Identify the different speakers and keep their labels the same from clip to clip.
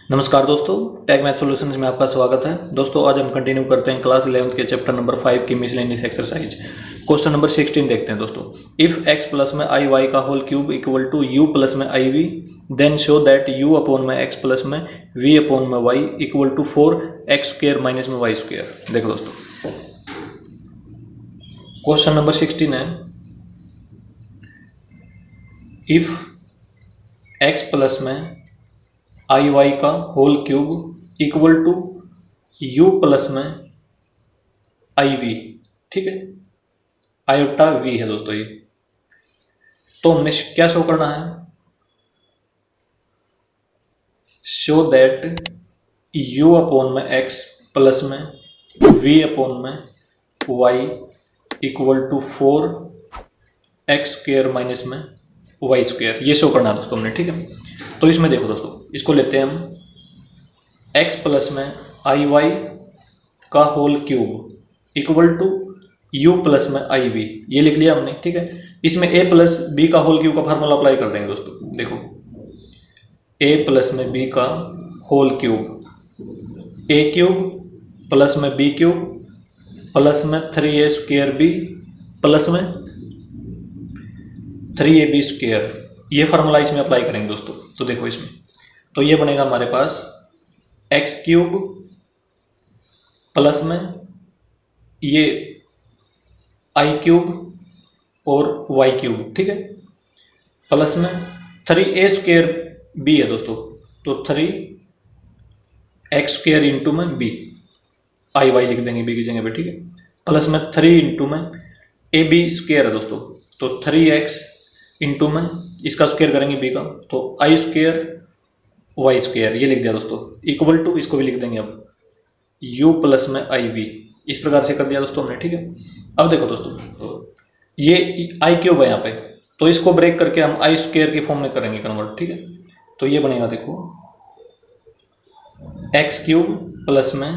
Speaker 1: नमस्कार दोस्तों, tag math solutions में आपका स्वागत है। दोस्तों आज हम कंटिन्यू करते हैं क्लास 11th के चैप्टर नंबर 5 की मिसलेनियस एक्सरसाइज। क्वेश्चन नंबर 16 देखते हैं दोस्तों। इफ x प्लस में आई वाई का whole cube equal to u plus में आई V, then show that u upon में x प्लस में v अपॉन में y equal to 4x square minus में y स्क्वायर। देखो दोस्तों, क्वेश्चन नंबर 16 है इफ x प्लस में आई वाई का whole cube equal to you plus में आई वी, ठीक है, आयोटा वी है दोस्तों ये। तो हमने क्या शो करना है, शो दैट यू अपॉन में एक्स प्लस में वी अपॉन में y equal to 4x square minus में वाई स्क्वायर, ये शो करना है दोस्तों हमने, ठीक है। तो इसमें देखो दोस्तों, इसको लेते हैं हम x प्लस में आई वाई का whole cube equal to u plus में आई वी, ये लिख लिया हमने, ठीक है। इसमें a प्लस बी का होल क्यूब का फार्मूला अप्लाई कर देंगे दोस्तों। देखो a प्लस में b का whole cube, a cube plus में b क्यूब प्लस में 3a स्क्वायर b प्लस में 3ab स्क्वायर, ये फार्मूला इसमें अप्लाई करेंगे दोस्तों। तो देखो इसमें तो ये बनेगा हमारे पास एक्स क्यूब प्लस में ये आई क्यूब और वाई क्यूब, ठीक है, प्लस में 3a स्क्वायर बी है दोस्तों। तो 3x स्क्वायर इंटू में बी, आई वाई लिख देंगे बी की जगह पे, ठीक है, प्लस में 3 इंटू में ए बी स्क्वायर है दोस्तों। तो 3x इंटू में इसका स्क्वायर करेंगे बी का, तो आई स्क्वायर वाई स्क्वायर, ये लिख दिया दोस्तों, इक्वल टू इसको भी लिख देंगे अब u प्लस में आई वी, इस प्रकार से कर दिया दोस्तों हमने, ठीक है। अब देखो दोस्तों, ये आई क्यूब है यहाँ पे, तो इसको ब्रेक करके हम आई स्क्वायर के फॉर्म में करेंगे कन्वर्ट, ठीक है। तो ये बनेगा देखो एक्स क्यूब प्लस में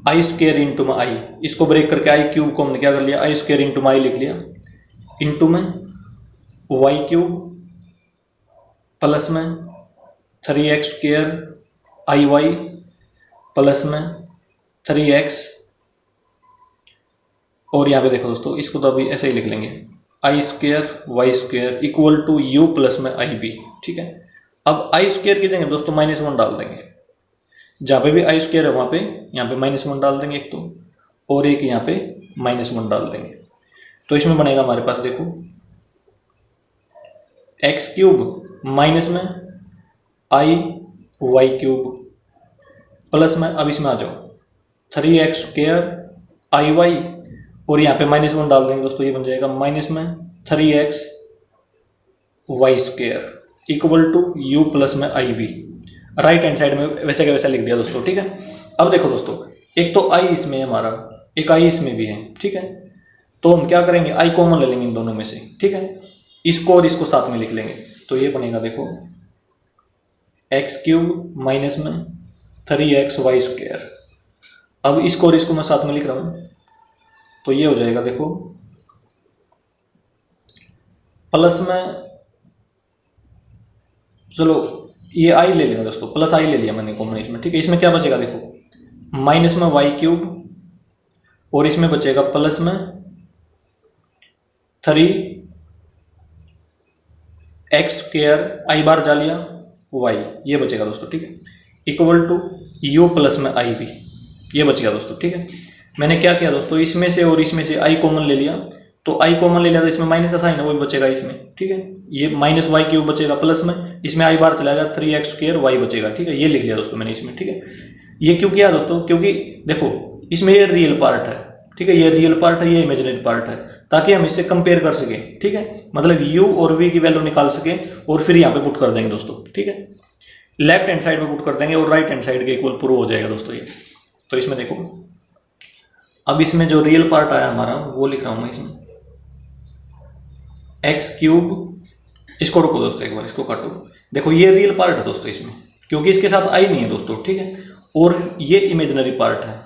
Speaker 1: आई स्क्वायर इंटू में आई, इसको ब्रेक करके आई क्यूब को हमने क्या कर लिया, आई स्क्वायर इंटू में आई लिख लिया, इंटू में वाई क्यूब प्लस में 3x स्क्वायर आई वाई प्लस में 3x, और यहाँ पे देखो दोस्तों, इसको तो अभी ऐसे ही लिख लेंगे I square Y square equal to you plus में आई बी, ठीक है। अब आई स्क्वायर की जगह दोस्तों -1 डाल देंगे, जहाँ पे भी आई स्क्वायर है वहाँ पे यहाँ पे -1 डाल देंगे एक तो, और एक यहाँ पे -1 डाल देंगे। तो इसमें बनेगा हमारे पास देखो एक्स क्यूब माइनस में आई वाई क्यूब प्लस में, अब इसमें आ जाओ 3x स्क्वायर आई वाई, और यहाँ पे -1 डाल देंगे दोस्तों, ये बन जाएगा माइनस में 3x y square equal to you plus में आई वी। राइट हैंड साइड में वैसे का वैसा लिख दिया दोस्तों, ठीक है। अब देखो दोस्तों, एक तो आई इसमें है हमारा, एक आई इसमें भी है, ठीक है। तो हम क्या करेंगे, आई कॉमन ले लेंगे इन दोनों में से, ठीक है, इसको और इसको साथ में लिख लेंगे। तो ये बनेगा देखो एक्स क्यूब माइनस में 3x वाई स्क्वायर, अब इसको और इसको मैं साथ में लिख रहा हूँ, तो ये हो जाएगा देखो प्लस में, चलो ये आई ले लेंगे दोस्तों, प्लस आई ले लिया मैंने कॉमन इसमें, ठीक है। इसमें क्या बचेगा देखो माइनस में वाई क्यूब, और इसमें बचेगा प्लस में 3x स्क्वायर आई बार जा लिया वाई, ये बचेगा दोस्तों, ठीक है, इक्वल टू यू प्लस में आई वी, ये बच गया दोस्तों, ठीक है। मैंने क्या किया दोस्तों, इसमें से और इसमें से आई कॉमन ले लिया, तो आई कॉमन ले लिया तो इसमें माइनस का साइन है वो भी बचेगा इसमें, ठीक है। ये माइनस वाई क्यूब बचेगा प्लस में, इसमें आई बार चला गया 3x स्क्वायर वाई बचेगा, ठीक है, ये लिख लिया दोस्तों मैंने इसमें, ठीक है। ये क्यों किया दोस्तों, क्योंकि देखो इसमें ये रियल पार्ट है, ठीक है, ये रियल पार्ट है, ये इमेजिनरी पार्ट है, ताकि हम इससे कंपेयर कर सकें, ठीक है, मतलब u और v की वैल्यू निकाल सकें और फिर यहाँ पे पुट कर देंगे दोस्तों, ठीक है। लेफ्ट हैंड साइड में पुट कर देंगे और राइट हैंड साइड के इक्वल प्रूव हो जाएगा दोस्तों ये। तो इसमें देखो, अब इसमें जो रियल पार्ट आया हमारा वो लिख रहा हूँ मैं इसमें एक्स क्यूब, इसको रोको दोस्तों एक बार, इसको काटो, देखो ये रियल पार्ट है दोस्तों इसमें, क्योंकि इसके साथ आई नहीं है दोस्तों, ठीक है, और ये इमेजिनरी पार्ट है,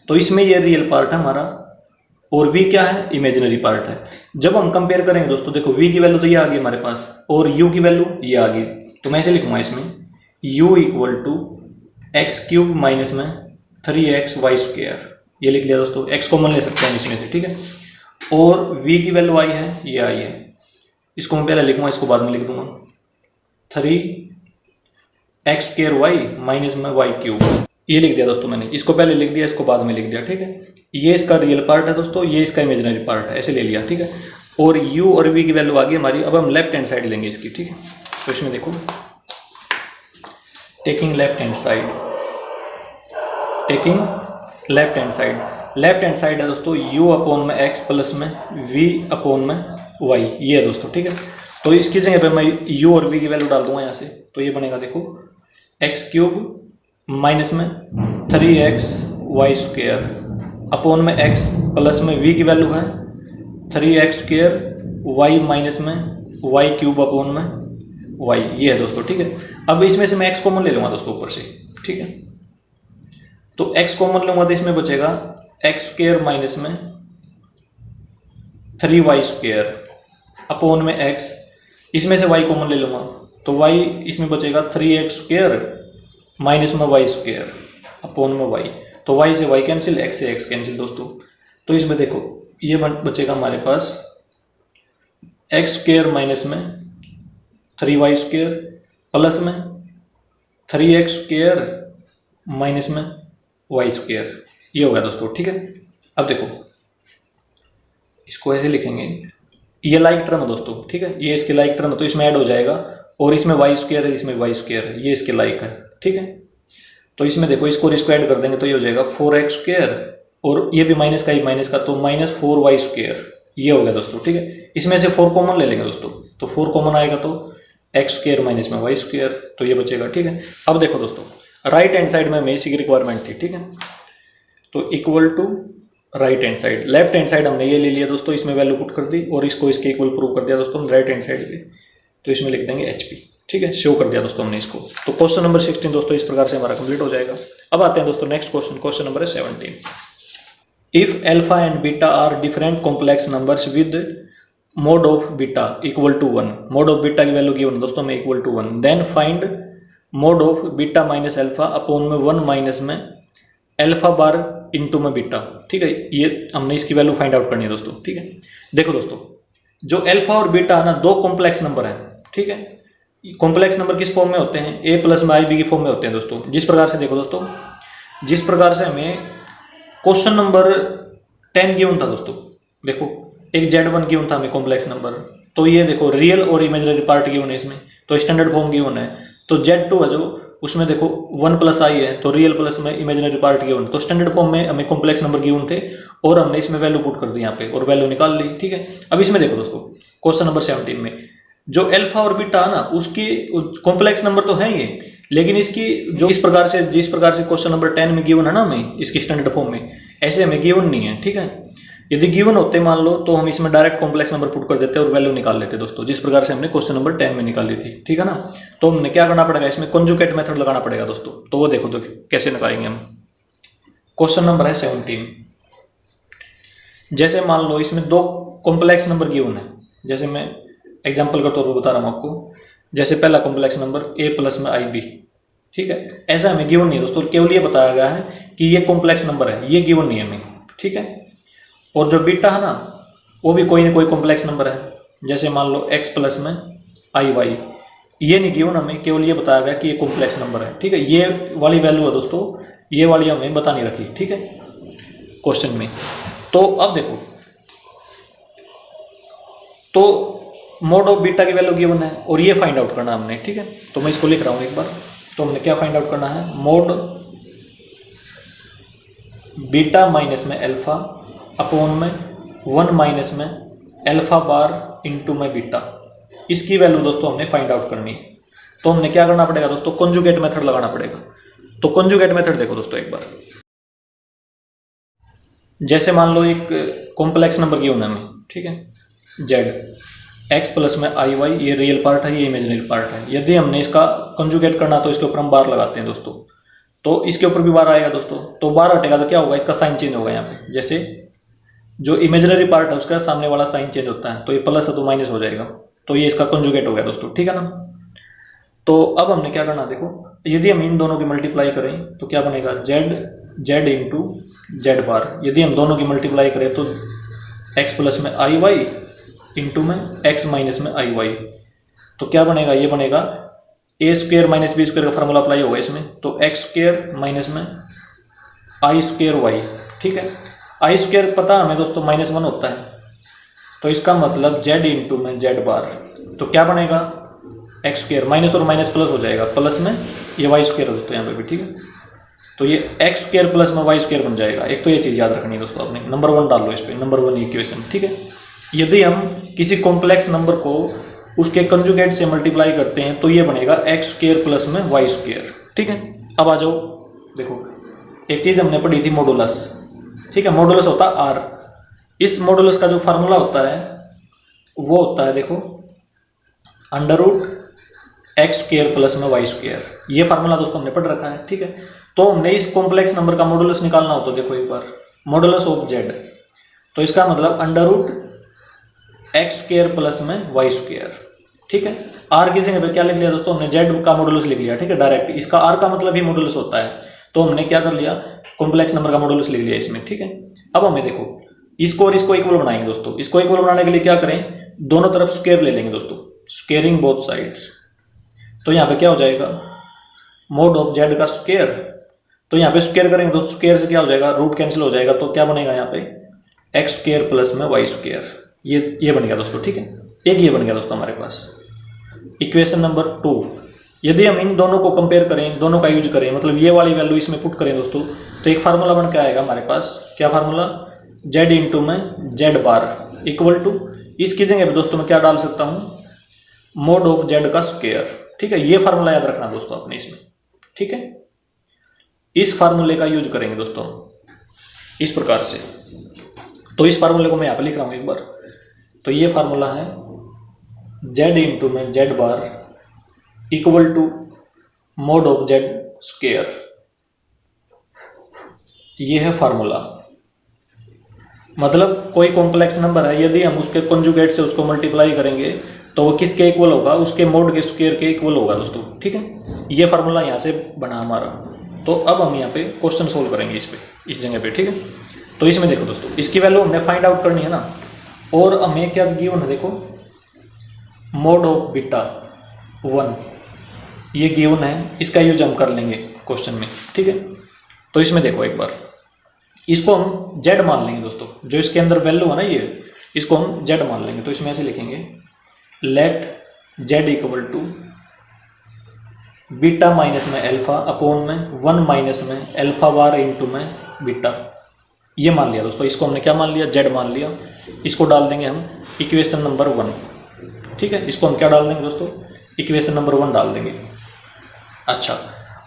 Speaker 1: तो इसमें ये रियल पार्ट है हमारा और v क्या है, इमेजिनरी पार्ट है। जब हम कंपेयर करेंगे दोस्तों, देखो v की वैल्यू तो ये आ गई हमारे पास और u की वैल्यू ये आ गई, तो मैं इसे लिखूंगा इसमें u equal to x cube minus में 3xy², ये लिख लिया दोस्तों। x कॉमन ले सकते हैं इसमें से, ठीक है। और v की वैल्यू आई है, ये आई है, इसको मैं पहले लिखूंगा, इसको बाद में लिख दूंगा। 3x² माइनस में y³, ये लिख दिया दोस्तों मैंने। इसको पहले लिख दिया, इसको बाद में लिख दिया, ठीक है। ये इसका रियल पार्ट है दोस्तों, ये इसका इमेजिनरी पार्ट है, ऐसे ले लिया, ठीक है। और u और v की वैल्यू आ गई हमारी। अब हम लेफ्ट हैंड साइड लेंगे इसकी, ठीक है। तो इसमें देखो, taking left hand side, taking left hand side, left hand side है दोस्तों u अपॉन में x प्लस में v अपॉन में y, ये है दोस्तों, ठीक है। तो इसकी जगह पे मैं u और v की वैल्यू डाल दूंगा यहाँ से, तो ये बनेगा देखो x³ माइनस में 3xy² अपॉन में x प्लस में v की वैल्यू है 3x² y माइनस में y³ अपॉन में y, ये है दोस्तों, ठीक है। अब इसमें से मैं x कॉमन ले लूँगा दोस्तों ऊपर से, ठीक है। तो x कॉमन लूँगा तो इसमें बचेगा x² माइनस में 3y² अपॉन में x, इसमें से y कॉमन ले लूँगा तो y इसमें बचेगा 3x² माइनस में y² अपॉन में y, तो y से y कैंसिल, x से x कैंसिल दोस्तों। तो इसमें देखो ये बचेगा हमारे पास x² माइनस में 3y² प्लस में 3x² माइनस में y², ये होगा दोस्तों, ठीक है। अब देखो इसको ऐसे लिखेंगे, ये लाइक टर्म है दोस्तों, ठीक है। ये इसके लाइक टर्म है तो इसमें ऐड हो जाएगा, और इसमें y² है, इसमें y² है, ये इसके लाइक है, ठीक है। तो इसमें देखो इसको इसको ऐड कर देंगे तो ये हो जाएगा 4x², और ये भी माइनस का ही माइनस का, तो माइनस 4y², ये हो गया दोस्तों, ठीक है। इसमें से 4 कॉमन ले लेंगे दोस्तों, तो 4 कॉमन आएगा तो x² माइनस में y², तो ये बचेगा, ठीक है। अब देखो दोस्तों राइट हैंड साइड में हमें इसी की रिक्वायरमेंट थी, ठीक है। तो equal to right hand side, left hand side हमने ये ले लिया दोस्तों, इसमें वैल्यू पुट कर दी और इसको इसके इक्वल प्रूव कर दिया दोस्तों राइट हैंड साइड पे, तो इसमें लिख देंगे HP, ठीक है। शो कर दिया दोस्तों हमने इसको। तो क्वेश्चन नंबर 16 दोस्तों इस प्रकार से हमारा कंप्लीट हो जाएगा। अब आते हैं दोस्तों next question, question number 17। If alpha and beta are different complex numbers with mod of beta equal to 1, mod of beta की वैल्यू गिवन दोस्तों में equal to 1, then find mod of beta minus alpha upon में 1 minus में alpha bar into में beta, ठीक है। ये हमने इसकी वैल्यू फाइंड आउट करनी है दोस्तों, ठीक है। देखो दोस्तों जो अल्फा और बीटा है ना, दो कॉम्प्लेक्स नंबर है, ठीक है। कॉम्प्लेक्स नंबर किस फॉर्म में होते हैं, a प्लस में IB की फॉर्म में होते हैं दोस्तों। जिस प्रकार से देखो दोस्तों, जिस प्रकार से हमें क्वेश्चन नंबर 10 गिवन था दोस्तों, देखो एक Z1 गिवन था हमें कॉम्प्लेक्स नंबर, तो ये देखो रियल और इमेजिनरी पार्ट गिवन है इसमें, तो स्टैंडर्ड फॉर्म गिवन है। तो Z2 है जो, उसमें देखो 1 प्लस I है, तो रियल प्लस में इमेजिनरी पार्ट गिवन, तो स्टैंडर्ड फॉर्म में हमें कॉम्प्लेक्स नंबर गिवन थे और हमने इसमें वैल्यू पुट कर दी यहाँ पे और वैल्यू निकाल ली, ठीक है। अब इसमें देखो दोस्तों क्वेश्चन नंबर 17 में जो अल्फा और बीटा है ना, उसकी कॉम्प्लेक्स नंबर तो है ये, लेकिन इसकी जो जिस प्रकार से क्वेश्चन नंबर 10 में गिवन है ना हमें इसकी स्टैंडर्ड फॉर्म में, ऐसे हमें गिवन नहीं है, ठीक है। यदि गिवन होते मान लो तो हम इसमें डायरेक्ट कॉम्प्लेक्स नंबर पुट कर देते और वैल्यू निकाल लेते दोस्तों, जिस प्रकार से हमने क्वेश्चन नंबर 10 में निकाली थी, ठीक है ना। तो हमने क्या करना पड़ेगा, इसमें कंजुगेट मेथड लगाना पड़ेगा दोस्तों। तो वो देखो तो कैसे लगाएंगे हम। क्वेश्चन नंबर है 17। जैसे मान लो इसमें दो कॉम्प्लेक्स नंबर गिवन है, जैसे मैं एग्जाम्पल के तौर पर बता रहा हूँ आपको। जैसे पहला कॉम्प्लेक्स नंबर a प्लस में IB, ठीक है। ऐसा हमें गिवन नहीं है दोस्तों, केवल ये बताया गया है कि ये कॉम्प्लेक्स नंबर है, ये गिवन नहीं है हमें, ठीक है। और जो बीटा है ना, वो भी कोई ना कोई कॉम्प्लेक्स नंबर है, जैसे मान लो x प्लस में IY, ये नहीं गिवन हमें, केवल ये बताया गया कि ये कॉम्प्लेक्स नंबर है, ठीक है। ये वाली वैल्यू है दोस्तों, ये वाली हमें बता नहीं रखी, ठीक है, क्वेश्चन में। तो अब देखो, तो मोड ऑफ बीटा की वैल्यू गिवन है और ये फाइंड आउट करना हमने, ठीक है। तो मैं इसको लिख रहा हूँ एक बार। तो हमने क्या फाइंड आउट करना है, मोड बीटा माइनस में अल्फा अपॉन में 1 माइनस में अल्फा बार इंटू में बीटा, इसकी वैल्यू दोस्तों हमने फाइंड आउट करनी है। तो हमने क्या करना पड़ेगा दोस्तों, कंजुगेट मेथड लगाना पड़ेगा। तो कंजुगेट मेथड देखो दोस्तों एक बार। जैसे मान लो एक कॉम्प्लेक्स नंबर गिवन है हमें, ठीक है, z x प्लस में IY, ये रियल पार्ट है, ये इमेजिनरी पार्ट है। यदि हमने इसका कंजुगेट करना तो इसके ऊपर हम बार लगाते हैं दोस्तों, तो इसके ऊपर भी बार आएगा दोस्तों। तो बार हटेगा तो क्या होगा, इसका साइन चेंज होगा यहाँ पे। जैसे जो इमेजिनरी पार्ट है उसका सामने वाला साइन चेंज होता है, तो ये प्लस है तो माइनस हो जाएगा, तो ये इसका कंजुगेट हो गया दोस्तों, ठीक है ना। तो अब हमने क्या करना, देखो यदि हम इन दोनों की मल्टीप्लाई करें तो क्या बनेगा, जेड इंटू जेड बार। यदि हम दोनों की मल्टीप्लाई करें तो एक्स प्लस में आई वाई इंटू में एक्स माइनस में आई वाई। तो क्या बनेगा, ये बनेगा ए स्क्वेयर माइनस बी स्क्वेयर का फार्मूला अप्लाई होगा इसमें, तो एक्स स्क्वेयर माइनस में आई स्क्वेयर वाई। ठीक है, आई स्क्वेयर पता हमें दोस्तों -1 होता है, तो इसका मतलब जेड इंटू में जेड बार। तो क्या बनेगा, एक्स स्क्वेयर माइनस और माइनस प्लस हो जाएगा, प्लस में ये वाई स्क्वेयर हो जाता है यहाँ पे भी। ठीक है, तो ये एक्स स्क्वेयर प्लस में वाई स्क्वेयर बन जाएगा। एक तो ये चीज़ याद रखनी है दोस्तों, आपने नंबर 1 डाल लो इस पर, नंबर 1 इक्वेशन। ठीक है, यदि हम किसी कॉम्प्लेक्स नंबर को उसके कंजुगेट से मल्टीप्लाई करते हैं तो ये बनेगा एक्स स्क्वेयर प्लस में वाई स्क्वेयर। ठीक है, अब आ जाओ, देखो एक चीज़ हमने पढ़ी थी मॉडुलस। ठीक है, मॉडुलस होता है आर। इस मॉडुलस का जो फार्मूला होता है वो होता है, देखो under root x square plus में वाई स्क्वेयर। ये फार्मूला दोस्तों हमने पढ़ रखा है। ठीक है, तो हमने इस कॉम्प्लेक्स नंबर का मॉडुलस निकालना हो तो देखो एक बार, मॉडुलस ऑफ जेड, तो इसका मतलब under root x square plus में वाई स्क्वेयर। ठीक है, आर की जगह पे क्या लिख लिया दोस्तों हमने, जेड का मॉडुलस लिख लिया। ठीक है, डायरेक्ट इसका आर का मतलब ही मॉडुलस होता है, तो हमने क्या कर लिया, कॉम्प्लेक्स नंबर का मॉडुलस लिख लिया इसमें। ठीक है, अब हमें देखो इसको और इसको इक्वल बनाएंगे दोस्तों। इसको इक्वल बनाने के लिए क्या करें, दोनों तरफ स्क्वायर ले लेंगे दोस्तों, स्क्वेयरिंग बोथ साइड्स। तो यहाँ पे क्या हो जाएगा, मोड ऑफ जेड का स्क्वायर। तो यहाँ पे स्क्वायर करेंगे तो स्क्वायर से क्या हो जाएगा, रूट कैंसिल हो जाएगा, तो क्या बनेगा यहाँ पे एक्स स्क्वायर प्लस में वाई स्क्वायर। ये बन गया दोस्तों। ठीक है, एक ये बन गया दोस्तों हमारे पास इक्वेशन नंबर 2। यदि हम इन दोनों को कंपेयर करें, दोनों का यूज करें, मतलब ये वाली वैल्यू इसमें पुट करें दोस्तों, तो एक फार्मूला बन के आएगा हमारे पास। क्या फार्मूला, जेड इंटू में जेड बार इक्वल टू, इसकी जगह पे दोस्तों मैं क्या डाल सकता हूँ, मोड ऑफ जेड का स्क्वायर। ठीक है, ये फार्मूला याद रखना दोस्तों आपने इसमें। ठीक है, इस फार्मूले का यूज करेंगे दोस्तों इस प्रकार से। तो इस फार्मूले को मैं यहाँ पे लिख रहा हूँ एक बार। तो ये फार्मूला है जेड इंटू में z bar equal to mod of z square. ये है फार्मूला। मतलब कोई कॉम्प्लेक्स नंबर है, यदि हम उसके कॉन्जुगेट से उसको मल्टीप्लाई करेंगे तो वो किसके इक्वल होगा, उसके मोड के स्क्वायर के इक्वल होगा दोस्तों। ठीक है, ये फार्मूला यहाँ से बना हमारा। तो अब हम यहाँ पे क्वेश्चन सोल्व करेंगे इस पे, इस जगह पे। ठीक है, तो इसमें देखो दोस्तों, इसकी वैल्यू हमने फाइंड आउट करनी है ना, और हमें क्या गिवन है, देखो मोड ऑफ बीटा 1 ये गिवन है, इसका यूज हम कर लेंगे क्वेश्चन में। ठीक है, तो इसमें देखो एक बार, इसको हम जेड मान लेंगे दोस्तों, जो इसके अंदर वैल्यू है ना ये, इसको हम जेड मान लेंगे। तो इसमें ऐसे लिखेंगे, let z equal to beta minus में अल्फा अपॉन में 1 माइनस में अल्फा बार इंटू में बीटा। ये मान लिया दोस्तों, इसको हमने क्या मान लिया, जेड मान लिया। इसको डाल देंगे हम इक्वेशन नंबर 1। ठीक है, इसको हम क्या डाल देंगे दोस्तों, इक्वेशन नंबर 1 डाल देंगे। अच्छा,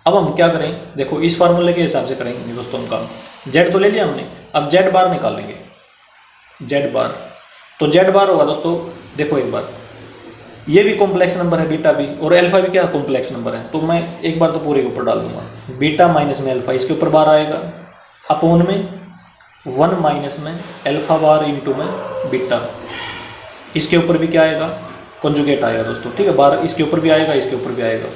Speaker 1: अब हम क्या करें, देखो इस फार्मूले के हिसाब से करेंगे दोस्तों हम काम। जेड तो ले लिया हमने, अब जेड बार निकालेंगे, जेड बार। तो जेड बार होगा दोस्तों, देखो एक बार, ये भी कॉम्प्लेक्स नंबर है बीटा भी, और अल्फा भी क्या कॉम्प्लेक्स नंबर है। तो मैं एक बार तो पूरे के ऊपर डाल दूंगा, बीटा माइनस में अल्फा, इसके ऊपर बार आएगा, अपोन में 1 माइनस में अल्फा बार इंटू में बीटा, इसके ऊपर भी क्या आएगा, कॉन्जुगेट आएगा दोस्तों। ठीक है, बार इसके ऊपर भी आएगा, इसके ऊपर भी आएगा।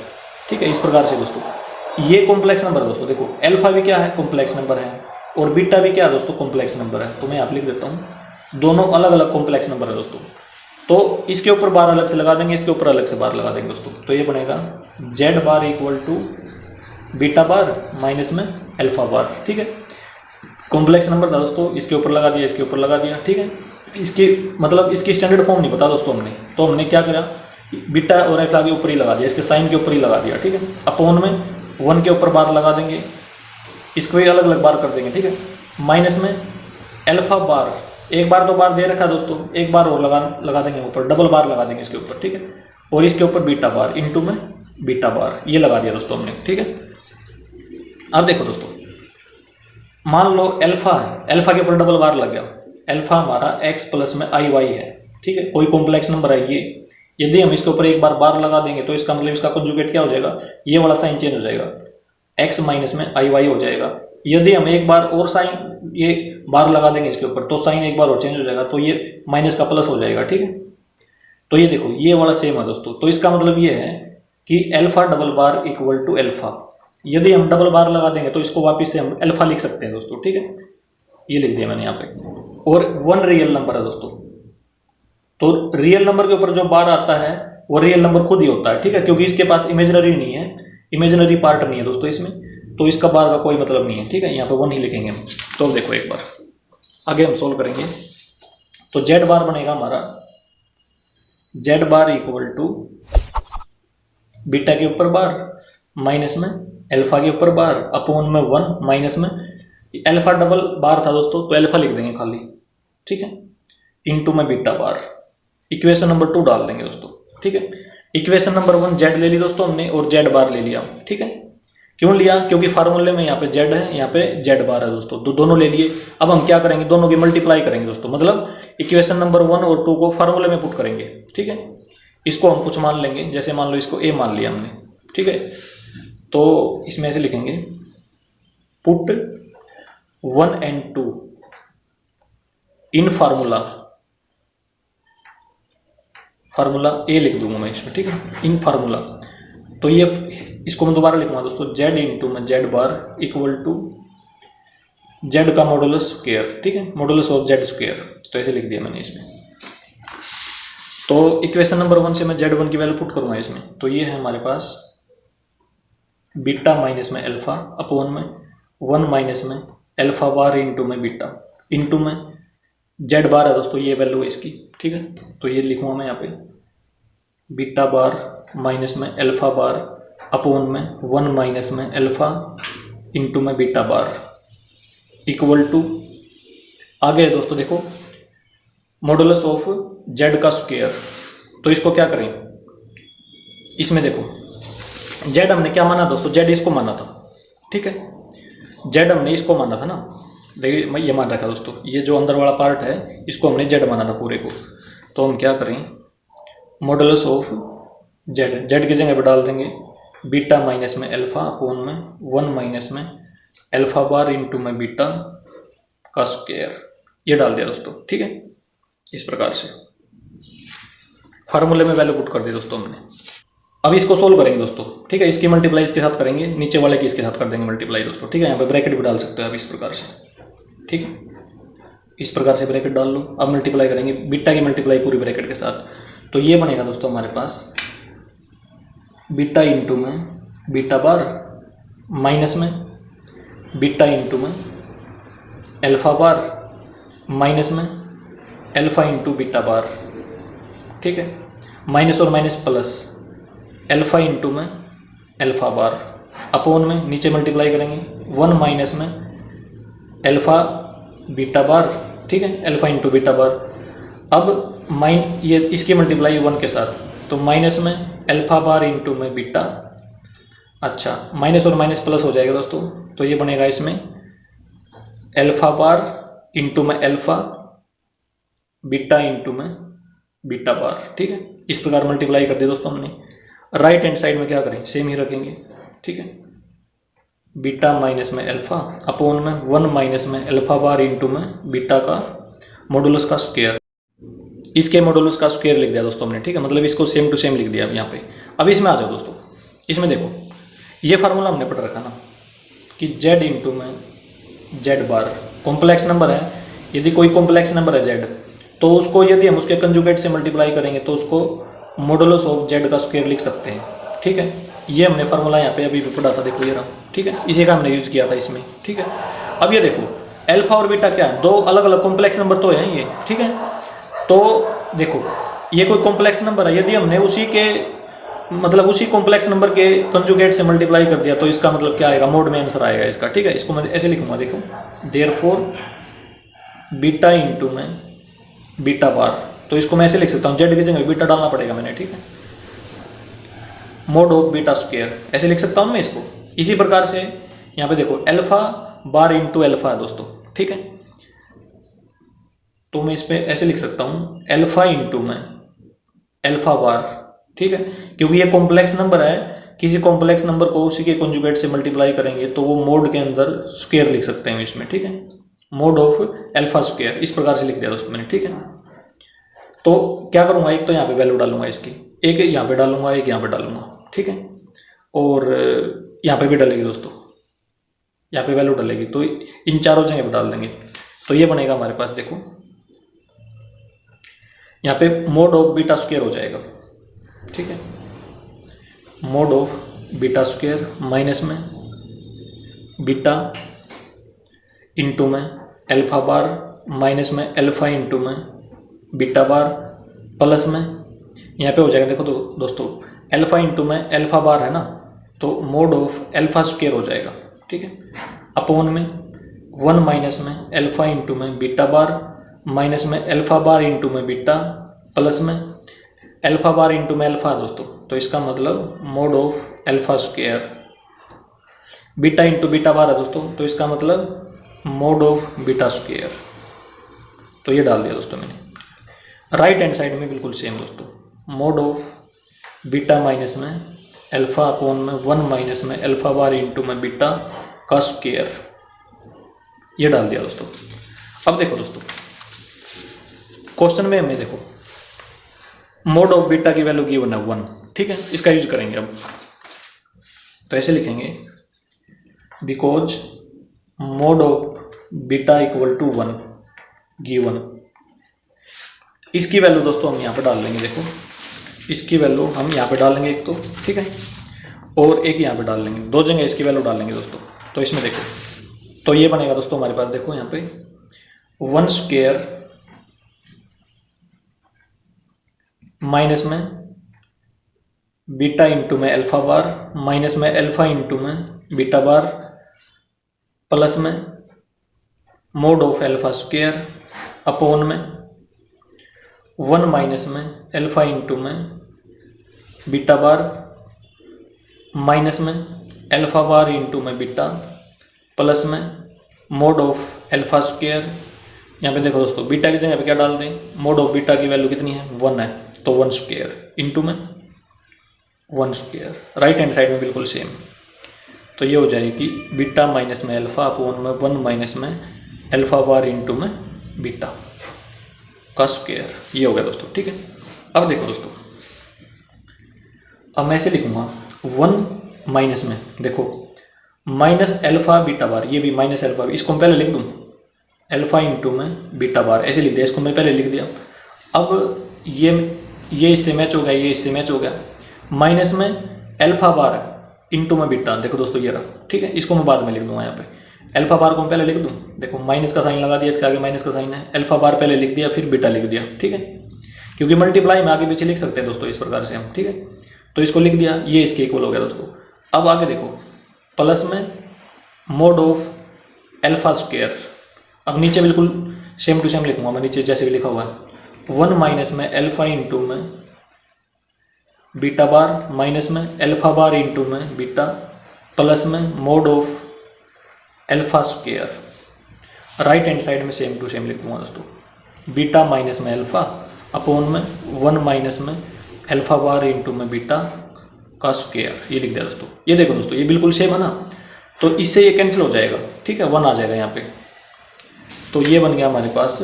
Speaker 1: ठीक है, इस प्रकार से दोस्तों ये कॉम्प्लेक्स नंबर है दोस्तों। देखो अल्फा भी क्या है, कॉम्प्लेक्स नंबर है, और बीटा भी क्या है दोस्तों, कॉम्प्लेक्स नंबर है। तो मैं आप लिख देता हूँ, दोनों अलग अलग कॉम्प्लेक्स नंबर है दोस्तों। तो इसके ऊपर बार अलग से लगा देंगे, इसके ऊपर अलग से बार लगा देंगे दोस्तों। तो ये बनेगा z bar equal to beta bar minus में अल्फा बार। ठीक है, कॉम्प्लेक्स नंबर था दोस्तों, इसके ऊपर लगा दिया, इसके ऊपर लगा दिया। ठीक है, इसकी मतलब इसकी स्टैंडर्ड फॉर्म नहीं पता दोस्तों हमने, तो हमने क्या करा, बीटा और अल्फा के ऊपर ही लगा दिया, इसके साइन के ऊपर ही लगा दिया। ठीक है, अपोन में 1 के ऊपर बार लगा देंगे, इसको भी अलग अलग बार कर देंगे। ठीक है, माइनस में अल्फा बार, एक बार तो बार दे रखा है दोस्तों, एक बार और लगा देंगे ऊपर, डबल बार लगा देंगे इसके ऊपर। ठीक है, और इसके ऊपर बीटा बार इंटू में बीटा बार, ये लगा दिया दोस्तों हमने। ठीक है, अब देखो दोस्तों, मान लो अल्फा है, अल्फा के ऊपर डबल बार लग गया, अल्फा हमारा एक्स प्लस में आई वाई है। ठीक है, कोई कॉम्प्लेक्स नंबर है ये, यदि हम इसके ऊपर एक बार लगा देंगे तो इसका मतलब इसका कंजुगेट क्या हो जाएगा, ये वाला साइन चेंज हो जाएगा, एक्स माइनस में आई वाई हो जाएगा। यदि हम एक बार और साइन ये बार लगा देंगे इसके ऊपर, तो साइन एक बार और चेंज हो जाएगा, तो ये माइनस का प्लस हो जाएगा। ठीक है, तो ये देखो ये वाला सेम है दोस्तों। तो इसका मतलब ये है कि alpha double bar equal to alpha. यदि हम डबल बार लगा देंगे तो इसको वापस से हम अल्फा लिख सकते हैं दोस्तों, ठीक है, ये लिख दिया मैंने यहाँ पे। और वन रियल नंबर है दोस्तों, तो रियल नंबर के ऊपर जो बार आता है वो रियल नंबर खुद ही होता है, ठीक है, क्योंकि इसके पास इमेजिनरी नहीं है, इमेजिनरी पार्ट नहीं है दोस्तों इसमें, तो इसका बार का कोई मतलब नहीं है, ठीक है, यहाँ पे वन ही लिखेंगे हम। तो देखो एक बार आगे हम सोल्व करेंगे, तो जेड बार बनेगा हमारा z bar equal to beta के ऊपर बार माइनस में अल्फा के ऊपर बार अपॉन में वन माइनस में अल्फा डबल बार था दोस्तों, तो अल्फा लिख देंगे खाली, ठीक है, इनटू में बीटा बार। इक्वेशन नंबर 2 डाल देंगे दोस्तों, ठीक है। इक्वेशन नंबर 1 जेड ले ली दोस्तों हमने और जेड बार ले लिया, ठीक है। क्यों लिया? क्योंकि फार्मूले में यहाँ पे जेड है, यहाँ पे जेड बार है दोस्तों, तो दोनों ले लिए। अब हम क्या करेंगे, दोनों की मल्टीप्लाई करेंगे दोस्तों, मतलब इक्वेशन नंबर 1 और 2 को फार्मूले में पुट करेंगे, ठीक है। इसको हम कुछ मान लेंगे, जैसे मान लो इसको ए मान लिया हमने, ठीक है, तो इसमें ऐसे लिखेंगे put 1 and 2 in formula, formula A लिख दूंगा मैं इसमें, ठीक है, इन फार्मूला। तो ये इसको मैं दोबारा लिखूंगा दोस्तों, जेड इंटू में z bar equal to z का मॉडुलस स्क्वायर, ठीक है, मॉडुलस ऑफ जेड स्क्वायर, तो ऐसे लिख दिया मैंने इसमें। तो इक्वेशन नंबर 1 से मैं जेड1 की वैल्यू पुट करूंगा इसमें, तो ये है हमारे पास बीटा माइनस में अल्फा अपॉन में 1 माइनस में अल्फा बार इंटू में बीटा इंटू में जेड बार है दोस्तों, ये वैल्यू है इसकी, ठीक है। तो ये लिखूंगा मैं यहाँ पे बीटा बार माइनस में अल्फा बार अपॉन में 1 माइनस में अल्फा इंटू में बीटा बार इक्वल टू आगे दोस्तों देखो मॉडुलस ऑफ जेड का स्क्वायर। तो इसको क्या करें, इसमें देखो जेड हमने क्या माना दोस्तों, जेड इसको माना था, ठीक है, जेड हमने इसको माना था ना, देखिए मैं ये मान रखा दोस्तों, ये जो अंदर वाला पार्ट है इसको हमने जेड माना था पूरे को। तो हम क्या करें, मॉडुलस ऑफ जेड, जेड की जगह पर डाल देंगे बीटा माइनस में अल्फा अपॉन में 1 माइनस में अल्फा बार इंटू में बीटा का स्क्वायर, ये डाल दिया दोस्तों, ठीक है। इस प्रकार से फार्मूले में वैल्यू पुट कर दी दोस्तों हमने। अब इसको सोल्व करेंगे दोस्तों, ठीक है, इसकी मल्टीप्लाई इसके साथ करेंगे, नीचे वाले की इसके साथ कर देंगे मल्टीप्लाई दोस्तों, ठीक है। यहाँ पे ब्रैकेट भी डाल सकते हो आप इस प्रकार से, ठीक है, इस प्रकार से ब्रैकेट डाल लो। अब मल्टीप्लाई करेंगे बीटा की मल्टीप्लाई पूरी ब्रैकेट के साथ, तो ये बनेगा दोस्तों हमारे पास बीटा इंटू में बीटा बार माइनस में बीटा इंटू में अल्फा बार माइनस में अल्फा इंटू बीटा बार, ठीक है, माइनस और माइनस प्लस अल्फा इंटू में अल्फा बार अपॉन में नीचे मल्टीप्लाई करेंगे 1 माइनस में अल्फा बीटा बार, ठीक है, अल्फा इंटू बीटा बार। अब ये इसकी मल्टीप्लाई 1 के साथ, तो माइनस में अल्फा बार इंटू में बीटा, अच्छा माइनस और माइनस प्लस हो जाएगा दोस्तों, तो ये बनेगा इसमें अल्फा बार इंटू में अल्फा बीटा इंटू में बीटा बार, ठीक है। इस प्रकार मल्टीप्लाई कर दिया दोस्तों हमने। राइट हैंड साइड में क्या करें, सेम ही रखेंगे, ठीक है, बीटा माइनस में अल्फा अपॉन में 1 माइनस में अल्फा बार इंटू में बीटा का मॉडुलस का स्क्वायर, इसके मॉडुलस का स्क्वायर लिख दिया दोस्तों हमने, ठीक है, मतलब इसको सेम टू सेम लिख दिया यहाँ पे। अब इसमें आ जाओ दोस्तों, इसमें देखो ये फार्मूला हमने पढ़ रखा ना कि जेड इंटू में जेड बार कॉम्प्लेक्स नंबर है, यदि कोई कॉम्प्लेक्स नंबर है जेड, तो उसको यदि हम उसके कंजुगेट से मल्टीप्लाई करेंगे तो उसको मॉडुलस ऑफ जेड का स्क्वायर लिख सकते हैं, ठीक है। ये हमने फार्मूला यहाँ पे अभी भी पढ़ा था, देखो ये रहा, ठीक है, इसी का हमने यूज किया था इसमें, ठीक है। अब ये देखो अल्फा और बीटा क्या है, दो अलग अलग कॉम्प्लेक्स नंबर तो हैं ये, ठीक है। तो देखो ये कोई कॉम्प्लेक्स नंबर है, यदि हमने उसी के मतलब उसी कॉम्प्लेक्स नंबर के कंजुगेट से मल्टीप्लाई कर दिया तो इसका मतलब क्या आएगा, मोड में आंसर आएगा इसका, ठीक है। इसको मैं ऐसे लिखूंगा, देखो देयरफॉर बीटा इंटू में बीटा बार, तो इसको मैं ऐसे लिख सकता हूँ, जेड की जगह बीटा डालना पड़ेगा मैंने, ठीक है, मोड ऑफ बीटा स्क्वायर ऐसे लिख सकता हूँ मैं इसको। इसी प्रकार से यहाँ पे देखो अल्फा बार इंटू अल्फा है दोस्तों, ठीक है, तो मैं इस पर ऐसे लिख सकता हूँ अल्फा इंटू में अल्फा बार, ठीक है, क्योंकि ये कॉम्प्लेक्स नंबर है, किसी कॉम्प्लेक्स नंबर को उसी के कॉन्जुगेट से मल्टीप्लाई करेंगे तो वो मोड के अंदर स्क्वायर लिख सकते हैं इसमें, ठीक है, मोड ऑफ अल्फा स्क्वायर, इस प्रकार से लिख दिया दोस्तों मैंने, ठीक है। तो क्या करूंगा, एक तो यहाँ पे वैल्यू डालूंगा इसकी, एक यहाँ पे डालूंगा, एक यहाँ पे डालूंगा, ठीक है। और यहाँ पे भी डलेगी दोस्तों, यहाँ पे वैल्यू डलेगी, तो इन चारों जगह पे डाल देंगे। तो ये बनेगा हमारे पास, देखो यहाँ पे मोड ऑफ बीटा स्क्वायर हो जाएगा, ठीक है। Mode of beta square minus में बीटा इंटू में अल्फा बार माइनस में अल्फा इंटू में बीटा बार प्लस में यहाँ पे हो जाएगा, देखो तो दोस्तों अल्फा इंटू में अल्फा बार है ना, तो मोड ऑफ अल्फा स्क्वायर हो जाएगा, ठीक है। अपॉन में 1 माइनस में अल्फा इंटू में बीटा बार माइनस में अल्फा बार इंटू में बीटा प्लस में अल्फा बार इंटू में अल्फा दोस्तों, तो इसका मतलब mod of alpha square. Beta into beta bar है दोस्तों, तो इसका मतलब मोड ऑफ बीटा स्क्वायर। तो ये डाल दिया दोस्तों मैंने। राइट हैंड साइड में बिल्कुल सेम दोस्तों, मोड ऑफ बीटा माइनस में अल्फा अपॉन में 1 माइनस में अल्फा बार इंटू में बीटा का स्क्वायर, ये डाल दिया दोस्तों। अब देखो दोस्तों क्वेश्चन में हमें देखो मोड ऑफ बीटा की वैल्यू गिवन है 1, ठीक है। इसका यूज करेंगे अब, तो ऐसे लिखेंगे because mod of beta equal to 1 given. इसकी वैल्यू दोस्तों हम यहाँ पे डाल लेंगे, देखो इसकी वैल्यू हम यहाँ पे डालेंगे एक तो, ठीक है, और एक यहाँ पे डाल लेंगे, दो जगह इसकी वैल्यू डाल लेंगे दोस्तों। तो इसमें देखो, तो ये बनेगा दोस्तों हमारे पास, देखो यहाँ पे 1 स्क्वायर माइनस में बीटा इंटू में अल्फा बार माइनस में अल्फा इंटू में बीटा बार प्लस में mode of alpha square upon में 1 माइनस में अल्फा इंटू में बीटा बार माइनस में अल्फा बार इंटू में बीटा प्लस में मोड ऑफ अल्फा स्क्वायर। यहाँ पे देखो दोस्तों बीटा की जगह पे क्या डाल दें, मोड ऑफ बीटा की वैल्यू कितनी है 1 है, तो 1 स्क्वायर इंटू में 1 स्क्वायर। राइट हैंड साइड में बिल्कुल सेम, तो ये हो जाएगी बीटा माइनस में अल्फा अपॉन में 1 माइनस में अल्फा बार इंटू में बीटा का स्क्वायर, ये हो गया दोस्तों, ठीक है। अब देखो दोस्तों, अब मैं ऐसे लिखूंगा 1 माइनस में देखो माइनस अल्फा बीटा बार, ये भी माइनस अल्फा, इसको मैं पहले लिख दूं अल्फा इंटू में बीटा बार, ऐसे लिख दिया, इसको मैं पहले लिख दिया। अब ये इससे मैच हो गया, ये इससे मैच हो गया, माइनस में अल्फा बार इंटू में बीटा, देखो दोस्तों ये रहा, ठीक है। इसको मैं बाद में लिख दूंगा, यहाँ पे अल्फा बार को मैं पहले लिख दूं, देखो माइनस का साइन लगा दिया, इसके आगे माइनस का साइन है, अल्फा बार पहले लिख दिया फिर बीटा लिख दिया, ठीक है, क्योंकि मल्टीप्लाई में आगे पीछे लिख सकते हैं दोस्तों इस प्रकार से हम, ठीक है। तो इसको लिख दिया, ये इसके इक्वल हो गया दोस्तों। अब आगे देखो प्लस में मोड ऑफ अल्फा स्क्वायर, अब नीचे बिल्कुल सेम टू सेम लिखूंगा मैं, नीचे जैसे भी लिखा हुआ है 1 माइनस में अल्फा इंटू में बीटा बार माइनस में अल्फा बार इंटू में बीटा प्लस में mode of alpha square. Right hand side में सेम टू सेम लिखूंगा दोस्तों, बीटा माइनस में अल्फा अपॉन में 1 माइनस में अल्फा बार इंटू में बीटा का स्क्वायर, ये लिख दिया दोस्तों। ये देखो दोस्तों ये बिल्कुल सेम है ना, तो इससे ये कैंसिल हो जाएगा, ठीक है, 1 आ जाएगा यहाँ पे। तो ये बन गया हमारे पास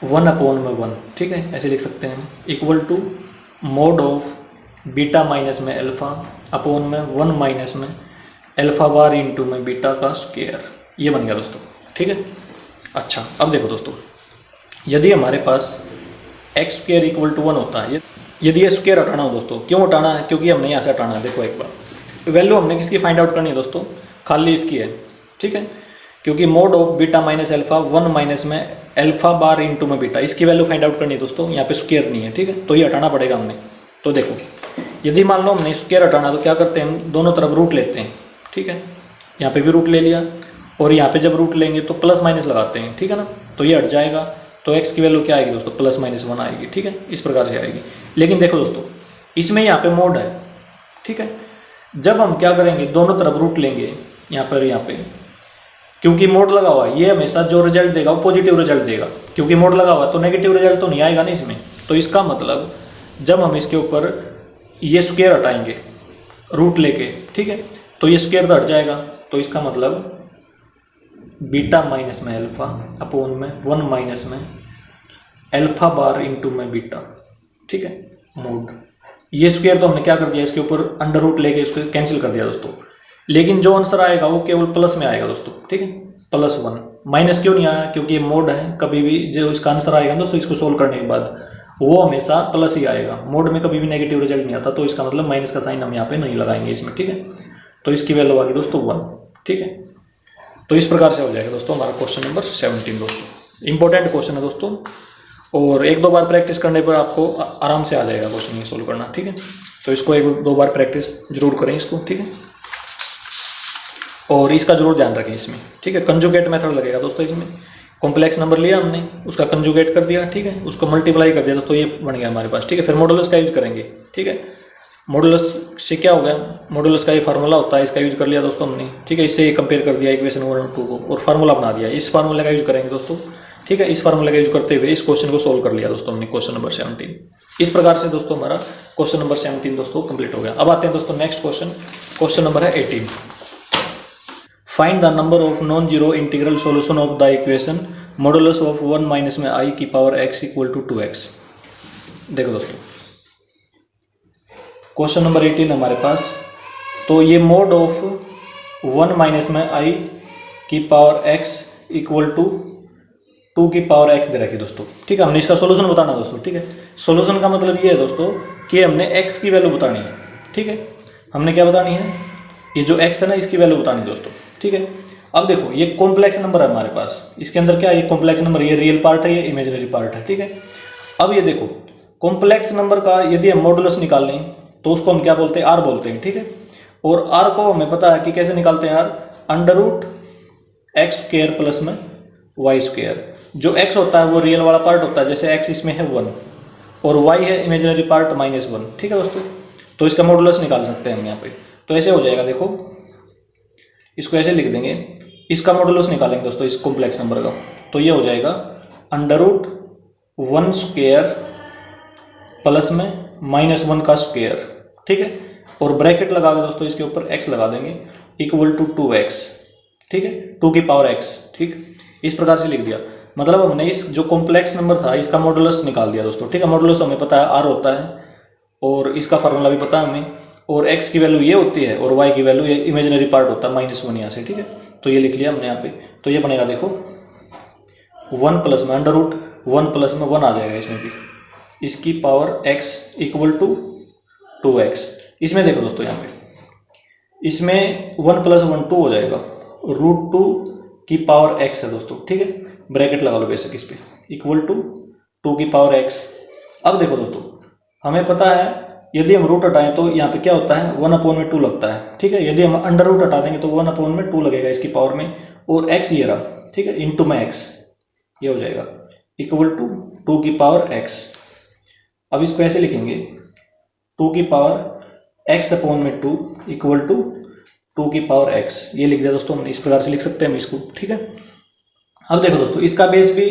Speaker 1: 1 अपॉन में 1, ठीक है, ऐसे लिख सकते हैं, equal to mod of beta minus में अल्फा अपॉन में 1 माइनस में अल्फा बार इंटू में बीटा का स्क्वायर, ये बन गया दोस्तों, ठीक है। अच्छा अब देखो दोस्तों, यदि हमारे पास एक्स स्क्वायर इक्वल टू 1 होता है, यदि ये स्क्वायर हटाना हो दोस्तों, क्यों हटाना है, क्योंकि हमने यहाँ से हटाना है। देखो एक बार वैल्यू हमने किसकी फाइंड आउट करनी है दोस्तों, खाली इसकी है, ठीक है, क्योंकि mode of beta minus alpha 1 minus में अल्फा बार इंटू में बीटा, इसकी वैल्यू फाइंड आउट करनी है दोस्तों, यहाँ पे स्क्वायर नहीं है, ठीक है, तो ये हटाना पड़ेगा हमने। तो देखो यदि मान लो हमने स्क्वायर हटाना, तो क्या करते हैं हम दोनों तरफ रूट लेते हैं, ठीक है, यहाँ पे भी रूट ले लिया, और यहाँ पे जब रूट लेंगे तो प्लस माइनस लगाते हैं, ठीक है ना, तो ये हट जाएगा, तो x की वैल्यू क्या आएगी दोस्तों, प्लस माइनस 1 आएगी, ठीक है, इस प्रकार से आएगी। लेकिन देखो दोस्तों इसमें यहाँ पे मोड है, ठीक है, जब हम क्या करेंगे दोनों तरफ रूट लेंगे यहाँ पे, क्योंकि मोड लगा हुआ है, ये हमेशा जो रिजल्ट देगा वो पॉजिटिव रिजल्ट देगा, क्योंकि मोड लगा हुआ तो नेगेटिव रिजल्ट तो नहीं आएगा ना इसमें। तो इसका मतलब जब हम इसके ऊपर ये स्क्वायर हटाएंगे रूट लेके, ठीक है, तो ये स्क्वायर तो हट जाएगा, तो इसका मतलब बीटा माइनस में अल्फा अपॉन में 1 माइनस में अल्फा बार इंटू में बीटा, ठीक है, मोड, ये स्क्वायर तो हमने क्या कर दिया, इसके ऊपर अंडर रूट लेके इसको कैंसिल कर दिया दोस्तों। लेकिन जो आंसर आएगा वो केवल प्लस में आएगा दोस्तों, ठीक है, +1। माइनस क्यों नहीं आया, क्योंकि ये मोड है, कभी भी जो इसका आंसर आएगा दोस्तों इसको सोल्व करने के बाद वो हमेशा प्लस ही आएगा, मोड में कभी भी नेगेटिव रिजल्ट नहीं आता। तो इसका मतलब माइनस का साइन हम यहाँ पे नहीं लगाएंगे इसमें, ठीक है। तो इसकी वैल्यू आ गई दोस्तों 1, ठीक है। तो इस प्रकार से हो जाएगा दोस्तों हमारा क्वेश्चन नंबर 17 दोस्तों। इंपॉर्टेंट क्वेश्चन है दोस्तों, और 1-2 बार प्रैक्टिस करने पर आपको आराम से आ जाएगा क्वेश्चन ये सोल्व करना, ठीक है। तो इसको 1-2 बार प्रैक्टिस जरूर करें इसको, ठीक है। और इसका जरूर ध्यान रखें इसमें, ठीक है। कंजुगेट मेथड लगेगा दोस्तों इसमें। कॉम्प्लेक्स नंबर लिया हमने, उसका कंजुगेट कर दिया, ठीक है, उसको मल्टीप्लाई कर दिया दोस्तों, ये बन गया हमारे पास, ठीक है। फिर मॉडुलस का यूज करेंगे, ठीक है। मॉडुलस से क्या हो गया, मॉडुलस का ये फार्मूला होता है, इसका यूज कर लिया दोस्तों हमने, ठीक है। इससे कंपेयर कर दिया इक्वेशन 1 और 2 को और फार्मूला बना दिया। इस फार्मूले का यूज करेंगे दोस्तों, ठीक है। इस फार्मूले का यूज करते हुए इस क्वेश्चन को सोल्व कर लिया दोस्तों हमने, क्वेश्चन नंबर 17। इस प्रकार से दोस्तों हमारा क्वेश्चन नंबर 17 दोस्तों कंप्लीट हो गया। अब आते हैं दोस्तों नेक्स्ट क्वेश्चन, क्वेश्चन नंबर है 18। Find the number of non zero integral solution of the equation modulus of 1 minus में आई की power x equal to 2x। देखो दोस्तों क्वेश्चन नंबर 18 हमारे पास। तो ये मोड ऑफ 1 माइनस में आई की पावर x इक्वल टू 2 की पावर x दे रखी दोस्तों, ठीक है। हमने इसका सोल्यूशन बताना दोस्तों, ठीक है। सोल्यूशन का मतलब ये है दोस्तों कि हमने x की वैल्यू बतानी है, ठीक है। हमने क्या बतानी है, ये जो x है ना इसकी वैल्यू बतानी दोस्तों, ठीक है। अब देखो ये कॉम्प्लेक्स नंबर है हमारे पास, इसके अंदर क्या है, ये कॉम्प्लेक्स नंबर, ये रियल पार्ट है, ये इमेजिनरी पार्ट है, ठीक है। अब ये देखो कॉम्प्लेक्स नंबर का यदि हम मॉडुलस निकाल लें तो उसको हम क्या बोलते हैं, r बोलते हैं, ठीक है। और r को हमें पता है कि कैसे निकालते हैं, r under root x square plus में वाई स्क्वायर। जो x होता है वो रियल वाला पार्ट होता है, जैसे x इसमें है 1 और y है इमेजिनरी पार्ट -1, ठीक है दोस्तों। तो इसका मॉडुलस निकाल सकते हैं हम यहाँ पे। तो ऐसे हो जाएगा, देखो इसको ऐसे लिख देंगे, इसका मॉडुलस निकालेंगे दोस्तों इस कॉम्प्लेक्स नंबर का। तो ये हो जाएगा अंडर रूट 1 स्क्वायर प्लस में -1 का स्क्वायर, ठीक है। और ब्रैकेट लगा के दोस्तों इसके ऊपर x लगा देंगे इक्वल टू 2x, ठीक है, 2 की पावर x, ठीक। इस प्रकार से लिख दिया। मतलब हमने इस जो कॉम्प्लेक्स नंबर था इसका मॉडुलस निकाल दिया दोस्तों, ठीक है। मॉडुलस हमें पता है r होता है और इसका फार्मूला भी पता है हमें, और x की वैल्यू ये होती है और y की वैल्यू ये इमेजिनरी पार्ट होता है -1 यहाँ से, ठीक है। तो ये लिख लिया हमने यहाँ पे। तो ये बनेगा देखो 1 प्लस में अंडर रूट 1 प्लस में 1 आ जाएगा इसमें भी, इसकी power x equal to 2x। इसमें देखो दोस्तों यहाँ पे इसमें 1 प्लस 1 2 हो जाएगा, √2 की पावर x है दोस्तों, ठीक है। ब्रैकेट लगा लो बेशक इस पर इक्वल टू 2 की पावर x। अब देखो दोस्तों हमें पता है यदि हम रूट हटाएं तो यहाँ पे क्या होता है 1/2 लगता है, ठीक है। यदि हम अंडर रूट हटा देंगे तो 1/2 लगेगा इसकी पावर में, और x ये रहा, ठीक है, इंटू में x ये हो जाएगा इक्वल टू 2 की पावर x। अब इसको ऐसे लिखेंगे 2 की पावर x/2 इक्वल टू 2 की पावर x। ये लिख दिया दोस्तों हमने, इस प्रकार से लिख सकते हैं हम इसको, ठीक है। अब देखो दोस्तों इसका बेस भी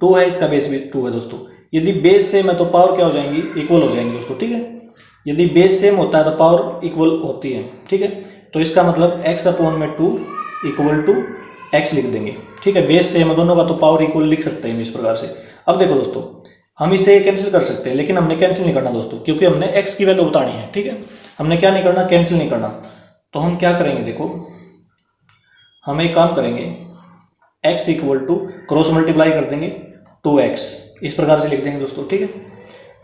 Speaker 1: 2 है, इसका बेस भी 2 है दोस्तों। यदि बेस सेम है तो पावर क्या हो जाएंगी, इक्वल हो जाएंगी दोस्तों, ठीक है। यदि बेस सेम होता है तो पावर इक्वल होती है, ठीक है। तो इसका मतलब x/2 इक्वल टू x लिख देंगे, ठीक है। बेस सेम है दोनों का तो पावर इक्वल लिख सकते हैं हम इस प्रकार से। अब देखो दोस्तों हम इसे कैंसिल कर सकते हैं, लेकिन हमने कैंसिल नहीं करना दोस्तों, क्योंकि हमने x की वैल्यू बतानी है, ठीक है। हमने क्या नहीं करना, कैंसिल नहीं करना। तो हम क्या करेंगे, देखो हम एक काम करेंगे, x equal to cross multiply कर देंगे 2x, इस प्रकार से लिख देंगे दोस्तों, ठीक है।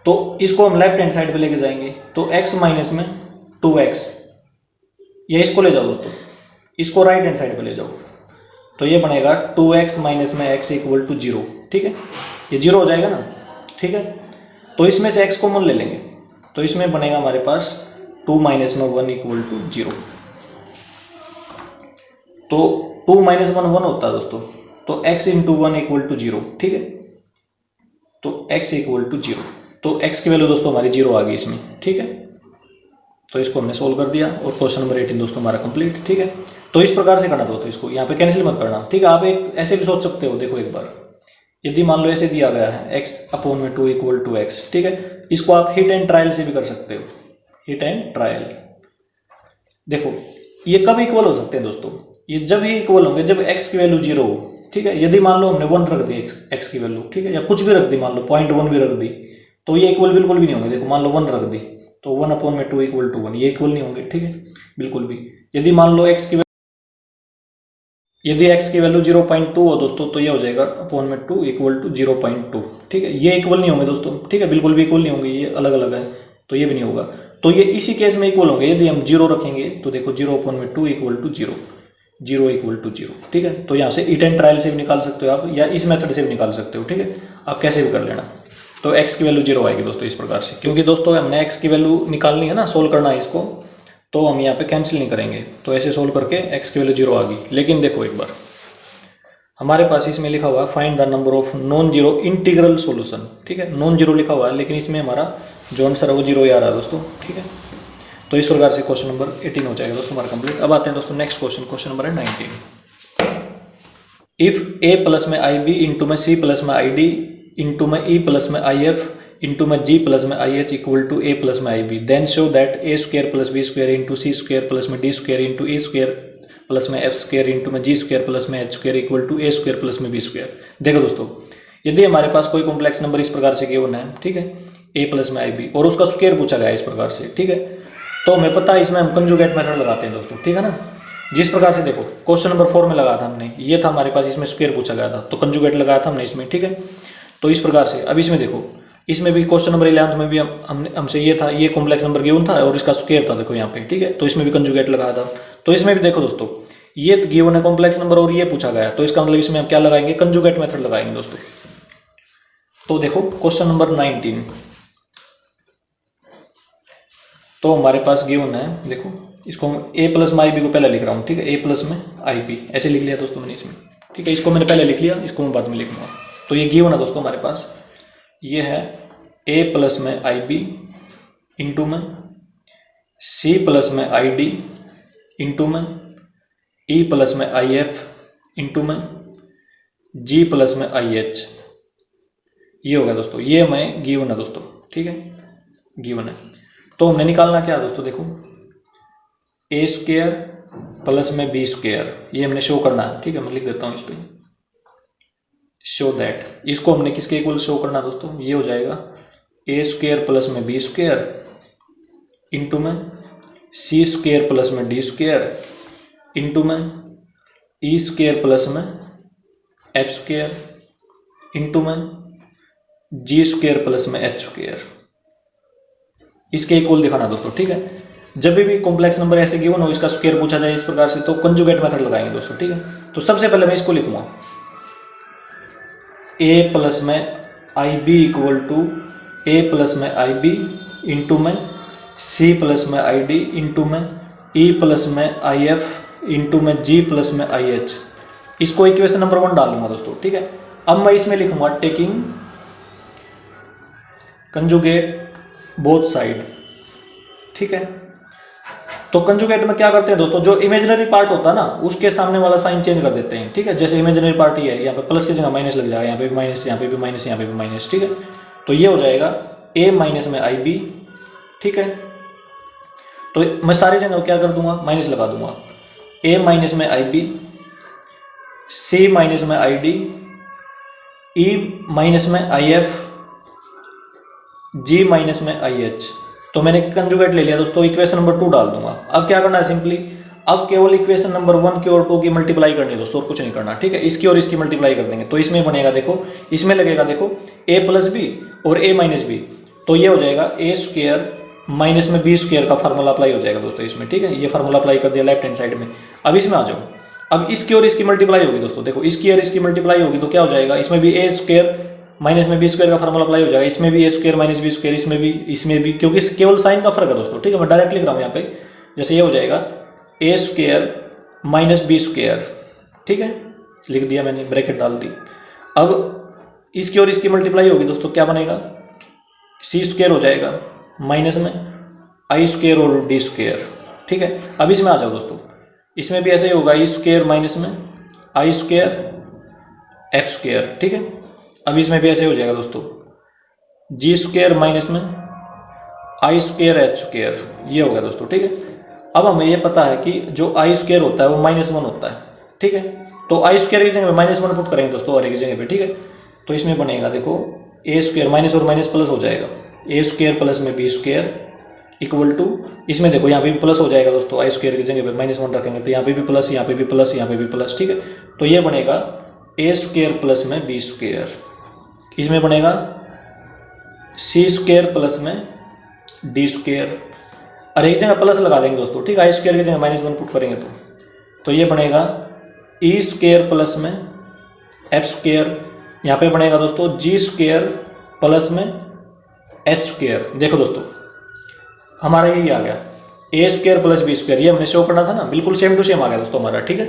Speaker 1: तो इसको हम लेफ्ट हैंड साइड पे लेके जाएंगे तो x माइनस में 2x, या इसको ले जाओ दोस्तों, इसको राइट हैंड साइड पे ले जाओ तो ये बनेगा 2x माइनस में x इक्वल टू 0, ठीक है। ये 0 हो जाएगा ना, ठीक है। तो इसमें से x कॉमन ले लेंगे तो इसमें बनेगा हमारे पास 2 माइनस में 1 इक्वल टू 0। तो 2 माइनस 1 1 होता है दोस्तों, तो x इंटू 1 इक्वल टू 0, ठीक है। तो x इक्वल टू 0, तो x की वैल्यू दोस्तों हमारी 0 आ गई इसमें, ठीक है। तो इसको हमने सोल्व कर दिया और क्वेश्चन नंबर 18 दोस्तों हमारा कंप्लीट, ठीक है। तो इस प्रकार से करना दोस्तों, इसको यहाँ पे कैंसिल मत करना, ठीक है। आप एक ऐसे भी सोच सकते हो, देखो एक बार यदि मान लो ऐसे दिया गया है x/2 इक्वल टू x, ठीक है। इसको आप हिट एंड ट्रायल से भी कर सकते हो, हिट एंड ट्रायल। देखो ये कब इक्वल हो सकते हैं दोस्तों, ये जब ही इक्वल होंगे जब x की वैल्यू 0 हो, ठीक है। यदि मान लो हमने 1 रख दी x की वैल्यू, ठीक है, या कुछ भी रख दी, मान लो 0.1 भी रख दी, तो ये इक्वल बिल्कुल भी नहीं होंगे। देखो मान लो 1 रख दी तो 1/2 इक्वल टू 1, ये इक्वल नहीं होंगे, ठीक है, बिल्कुल भी। यदि मान लो यदि x की वैल्यू 0.2 हो दोस्तों, तो ये हो जाएगा 1/2 इक्वल टू 0.2, ठीक है। ये इक्वल नहीं होंगे दोस्तों, ठीक है, बिल्कुल भी इक्वल नहीं होंगे, ये अलग अलग है, तो ये भी नहीं होगा। तो ये इसी केस में इक्वल होंगे, यदि हम 0 रखेंगे तो देखो 0/2 इक्वल टू 0, 0 इक्वल टू 0, ठीक है। तो यहाँ से ईट एंड ट्रायल से भी निकाल सकते हो आप, या इस मेथड से भी निकाल सकते हो, ठीक है, आप कैसे भी कर लेना। तो x की वैल्यू 0 आएगी दोस्तों इस प्रकार से, क्योंकि दोस्तों हमने x की वैल्यू निकालनी है ना, सोल्व करना है इसको, तो हम यहाँ पे कैंसिल नहीं करेंगे। तो ऐसे सोल्व करके x की वैल्यू 0 आ गई। लेकिन देखो एक बार हमारे पास इसमें लिखा हुआ है find the number of non zero integral solution, ठीक है, नॉन जीरो लिखा हुआ है, लेकिन इसमें हमारा जो आंसर है वो 0 ही आ रहा है दोस्तों, ठीक है। तो इस प्रकार से क्वेश्चन नंबर 18 हो जाएगा दोस्तों हमारा कंप्लीट। अब आते हैं दोस्तों नेक्स्ट क्वेश्चन, क्वेश्चन नंबर है 19। इफ a प्लस में आई बी इंटू में c प्लस में आई डी इंटू में e प्लस में आई एफ इंटू में g प्लस में I H equal to a plus में I B, then show that a square plus b square into c square plus में d square into e square plus में f square into में g square plus में h square equal to a square plus में b square. देखो दोस्तों, यदि हमारे पास कोई कॉम्प्लेक्स नंबर इस प्रकार से गिवन है, ठीक है, a प्लस में आई बी, और उसका स्क्वायर पूछा गया है इस प्रकार से, ठीक है, तो हमें पता है इसमें हम कंजुगेट मेथड लगाते हैं दोस्तों, ठीक है ना। जिस प्रकार से देखो क्वेश्चन नंबर 4 में लगाया था हमने, ये था हमारे पास, इसमें स्क्वायर पूछा गया था तो कंजुगेट लगाया था हमने इसमें, ठीक है। तो इस प्रकार से अब इसमें देखो, इसमें भी क्वेश्चन नंबर 11 में भी हमसे ये था, ये कॉम्प्लेक्स नंबर गिवन था और इसका स्क्वायर था, देखो यहाँ पे, ठीक है, तो इसमें भी कंजुगेट लगाया था। तो इसमें भी देखो दोस्तों, ये गिवन है कॉम्प्लेक्स नंबर और ये पूछा गया, तो इसका मतलब इसमें हम क्या लगाएंगे, कंजुगेट मेथड लगाएंगे दोस्तों। तो देखो क्वेश्चन नंबर 19, तो हमारे पास गिवन है, देखो इसको a प्लस में आई बी को पहले लिख रहा हूँ, ठीक है, a प्लस में आई बी ऐसे लिख लिया दोस्तों मैंने इसमें, ठीक है, इसको मैंने पहले लिख लिया, इसको मैं बाद में लिखूंगा। तो ये गिवन है दोस्तों हमारे पास, ये है a प्लस में आई बी इंटू में c प्लस में आई डी इंटू में e प्लस में आई एफ इंटू में g प्लस में आई एच, ये हो गया दोस्तों, ये हमें गिवन है दोस्तों, ठीक है, गिवन है। तो हमने निकालना क्या है दोस्तों, देखो a स्क्वायर प्लस में b स्क्वायर, ये हमने शो करना है, ठीक है, मैं लिख देता हूँ इस पर, शो दैट, इसको हमने किसके इक्वल शो करना है दोस्तों, ये हो जाएगा a स्क्वायर प्लस में b स्क्वायर इंटू में c स्क्वायर प्लस में d स्क्वायर इंटू में e स्क्वायर प्लस में f स्क्वायर इंटू में g स्क्वायर प्लस में h स्क्वायर, इसके इक्वल दिखाना दोस्तों, ठीक है। जब भी कॉम्प्लेक्स नंबर ऐसे गिवन हो, इसका स्क्वायर पूछा जाए इस प्रकार से, तो कंजुगेट मेथड लगाएंगे दोस्तों, ठीक है। तो सबसे पहले मैं इसको लिखूंगा, a प्लस में I B equal to a plus में आई बी इंटू में c प्लस में आई डी इंटू में e प्लस में आई एफ इंटू में g प्लस में आई एच, इसको इक्वेशन नंबर 1 डालूंगा दोस्तों, ठीक है। अब मैं इसमें लिखूंगा टेकिंग कंजुगेट बोथ साइड, ठीक है। तो कंजुगेट में क्या करते हैं दोस्तों, जो इमेजिनरी पार्ट होता है ना, उसके सामने वाला साइन चेंज कर देते हैं, ठीक है। जैसे इमेजिनरी पार्ट ही है, यहाँ पे प्लस की जगह माइनस लग जाएगा, यहाँ पे भी माइनस, यहाँ पे भी माइनस, यहाँ पे भी माइनस, ठीक है। तो ये हो जाएगा a माइनस में आई बी, ठीक है। तो मैं सारी जगह क्या कर दूंगा, माइनस लगा दूंगा, a माइनस में आई बी, c माइनस में आई डी, e माइनस में आई एफ, g माइनस में आई एच। तो मैंने कंजुगेट ले लिया दोस्तों, इक्वेशन नंबर 2 डाल दूंगा। अब क्या करना है, सिंपली अब केवल इक्वेशन नंबर 1 की और 2 की मल्टीप्लाई करनी है दोस्तों, और कुछ नहीं करना, ठीक है। इसकी और इसकी मल्टीप्लाई कर देंगे, तो इसमें बनेगा, देखो इसमें लगेगा, देखो a प्लस बी और a माइनस बी, तो ये हो जाएगा a स्क्वायर माइनस में b स्क्वायर का फार्मूला अप्लाई हो जाएगा दोस्तों इसमें, ठीक है। ये फार्मूला अप्लाई कर दिया लेफ्ट हैंड साइड में। अब इसमें आ जाओ, अब इसकी और इसकी मल्टीप्लाई होगी दोस्तों, देखो इसकी और इसकी मल्टीप्लाई होगी तो क्या हो जाएगा, इसमें भी a स्क्वायर माइनस में बी स्क्वायर का फार्मूला अप्लाई हो जाएगा, इसमें भी ए स्क्वायर माइनस बी स्क्वायर, इसमें भी, क्योंकि केवल साइन का फर्क है दोस्तों, ठीक है। मैं डायरेक्ट लिख रहा हूँ यहाँ पे, जैसे ये हो जाएगा ए स्क्वायर माइनस बी स्क्वायर, ठीक है, लिख दिया मैंने, ब्रैकेट डाल दी। अब इसकी और इसकी मल्टीप्लाई होगी दोस्तों, क्या बनेगा, सी स्क्वायर हो जाएगा माइनस में आई स्क्वायर और डी स्क्वायर, ठीक है। अब इसमें आ जाओ दोस्तों, इसमें भी ऐसे ही होगा, ई स्क्वायर माइनस में आई स्क्वायर एक्स स्क्वायर, ठीक है। अब इसमें भी ऐसे हो जाएगा दोस्तों, जी स्क्वायर माइनस में आई स्क्वायर एच स्क्वायर, ये हो गया दोस्तों, ठीक है। अब हमें ये पता है कि जो आई स्क्वायर होता है वो -1 होता है, ठीक है। तो आई स्क्वायर की जगह में -1 पुट करेंगे दोस्तों और एक जगह पे, ठीक है। तो इसमें बनेगा, देखो ए स्क्वायर माइनस और माइनस प्लस हो जाएगा, ए स्क्वायर प्लस में बी स्क्वायर इक्वल टू, इसमें देखो यहाँ पे भी प्लस हो जाएगा दोस्तों, आई स्क्वायर की जगह पे -1 रखेंगे तो यहाँ पे भी प्लस, यहाँ पे भी प्लस, यहाँ पे भी प्लस, ठीक है। तो ये बनेगा ए स्क्वायर प्लस में बी स्क्वायर, इसमें बनेगा सी स्क्वायर प्लस में डी स्क्वायर, और एक जगह प्लस लगा देंगे दोस्तों, ठीक है, आई स्क्वायर की जगह -1 पुट करेंगे तो ये बनेगा ई स्क्वायर प्लस में एफ स्क्वायर, यहाँ पे बनेगा दोस्तों जी स्क्वायर प्लस में एच स्क्वायर। देखो दोस्तों हमारा यही आ गया ए स्क्वायर प्लस बी स्क्वायर, ये हमने शो करना था ना, बिल्कुल सेम टू सेम आ गया दोस्तों हमारा, ठीक है।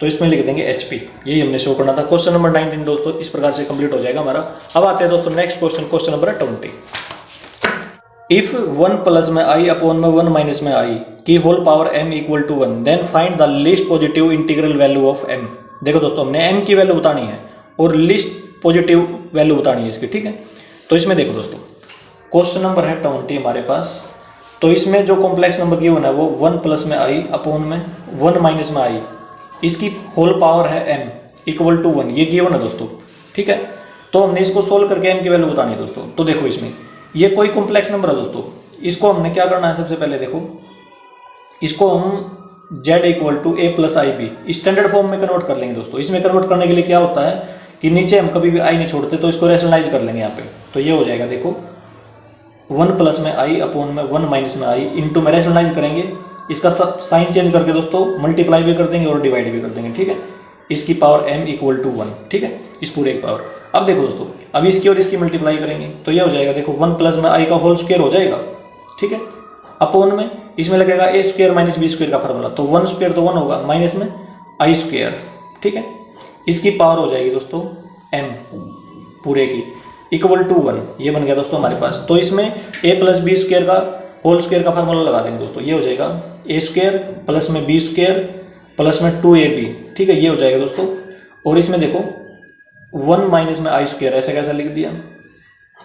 Speaker 1: तो इसमें लिख देंगे एच पी, यही हमने शो करना था। क्वेश्चन नंबर 19 दोस्तों इस प्रकार से कंप्लीट हो जाएगा हमारा। अब आते हैं दोस्तों next question, question number 20। If 1 plus में आई अपॉन में 1 माइनस में आई की whole power m equal to 1 then find the least positive integral value of m। देखो दोस्तों हमने m की वैल्यू बतानी है और लीस्ट पॉजिटिव वैल्यू बतानी है इसकी, ठीक है। तो इसमें देखो दोस्तों क्वेश्चन नंबर है 20 हमारे पास। तो इसमें जो कॉम्प्लेक्स नंबर गिवन है वो 1 प्लस में आई अपॉन में 1 माइनस में आई, इसकी होल पावर है m इक्वल टू 1, ये गिवन है दोस्तों, ठीक है। तो हमने इसको सोल्व करके m की वैल्यू बतानी है दोस्तों। तो देखो इसमें ये कोई कॉम्प्लेक्स नंबर है दोस्तों, इसको हमने क्या करना है, सबसे पहले देखो इसको हम z equal to a plus i b standard form में कन्वर्ट कर लेंगे दोस्तों। इसमें कन्वर्ट करने के लिए क्या होता है कि नीचे हम कभी भी आई नहीं छोड़ते, तो इसको रैशनलाइज कर लेंगे यहाँ पे। तो ये हो जाएगा देखो 1 प्लस में आई अपॉन में 1 माइनस में आई इंटू में रैशनलाइज करेंगे, इसका साइन चेंज करके दोस्तों मल्टीप्लाई भी कर देंगे और डिवाइड भी कर देंगे, ठीक है। इसकी पावर m इक्वल टू 1, ठीक है, इस पूरे की पावर। अब देखो दोस्तों अब इसकी और इसकी मल्टीप्लाई करेंगे तो ये हो जाएगा देखो 1 प्लस में आई का होल स्क्वायर हो जाएगा, ठीक है, अपॉन में इसमें लगेगा ए स्क्वायर माइनस बी स्क्वायर का फॉर्मूला, तो 1 स्क्वायर तो 1 होगा माइनस में आई स्क्वायर, ठीक है। इसकी पावर हो जाएगी दोस्तों m पूरे की इक्वल टू 1, ये बन गया दोस्तों हमारे पास। तो इसमें a प्लस बी स्क्वायर का होल स्क्वायर का फार्मूला लगा देंगे दोस्तों, ये हो जाएगा ए स्क्वायर प्लस में बी स्क्वायर प्लस में 2ab, ठीक है, ये हो जाएगा दोस्तों। और इसमें देखो 1 माइनस में आई स्क्वायर, ऐसे कैसा लिख दिया,